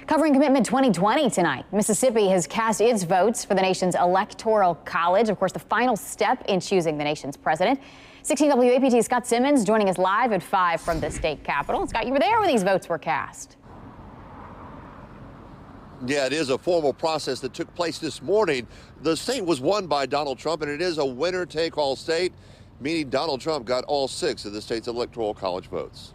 Covering Commitment 2020 tonight, Mississippi has cast its votes for the nation's Electoral College, of course, the final step in choosing the nation's president. 16 WAPT's Scott Simmons joining us live at 5 from the state capitol. Scott, you were there when these votes were cast. Yeah, it is a formal process that took place this morning. The state was won by Donald Trump, and it is a winner-take-all state, meaning Donald Trump got all 6 of the state's Electoral College votes.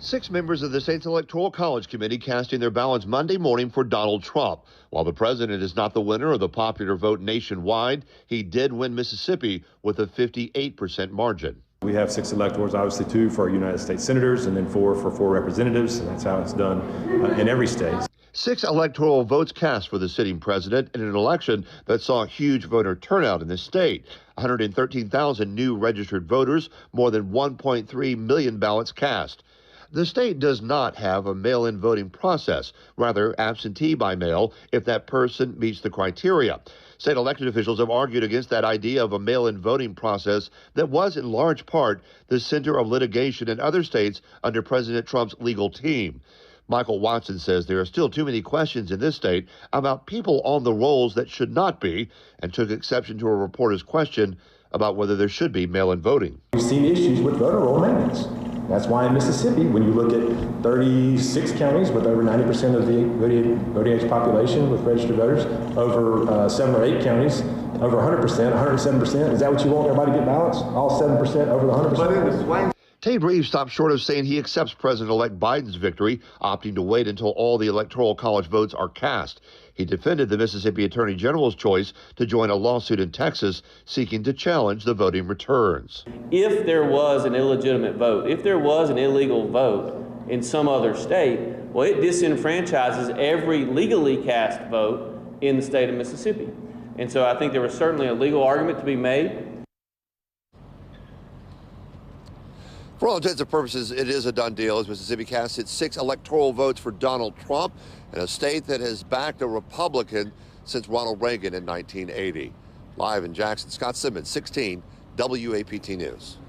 6 members of the state's Electoral College Committee casting their ballots Monday morning for Donald Trump. While the president is not the winner of the popular vote nationwide, he did win Mississippi with a 58% margin. We have 6 electors, obviously 2 for our United States senators and then 4 for 4 representatives, and that's how it's done in every state. 6 electoral votes cast for the sitting president in an election that saw huge voter turnout in the state. 113,000 new registered voters, more than 1.3 million ballots cast. The state does not have a mail-in voting process, rather absentee by mail if that person meets the criteria. State elected officials have argued against that idea of a mail-in voting process that was in large part the center of litigation in other states under President Trump's legal team. Michael Watson says there are still too many questions in this state about people on the rolls that should not be, and took exception to a reporter's question about whether there should be mail-in voting. We've seen issues with voter roll maintenance. That's why in Mississippi, when you look at 36 counties with over 90% of the voting age population with registered voters, over 7 or 8 counties, over 100%, 107%. Is that what you want, everybody to get ballots? All 7% over the 100%? Tate Reeves stopped short of saying he accepts President-elect Biden's victory, opting to wait until all the Electoral College votes are cast. He defended the Mississippi Attorney General's choice to join a lawsuit in Texas seeking to challenge the voting returns. If there was an illegitimate vote, if there was an illegal vote in some other state, well, it disenfranchises every legally cast vote in the state of Mississippi. And so I think there was certainly a legal argument to be made. For all intents and purposes, it is a done deal as Mississippi casts its 6 electoral votes for Donald Trump in a state that has backed a Republican since Ronald Reagan in 1980. Live in Jackson, Scott Simmons, 16 WAPT News.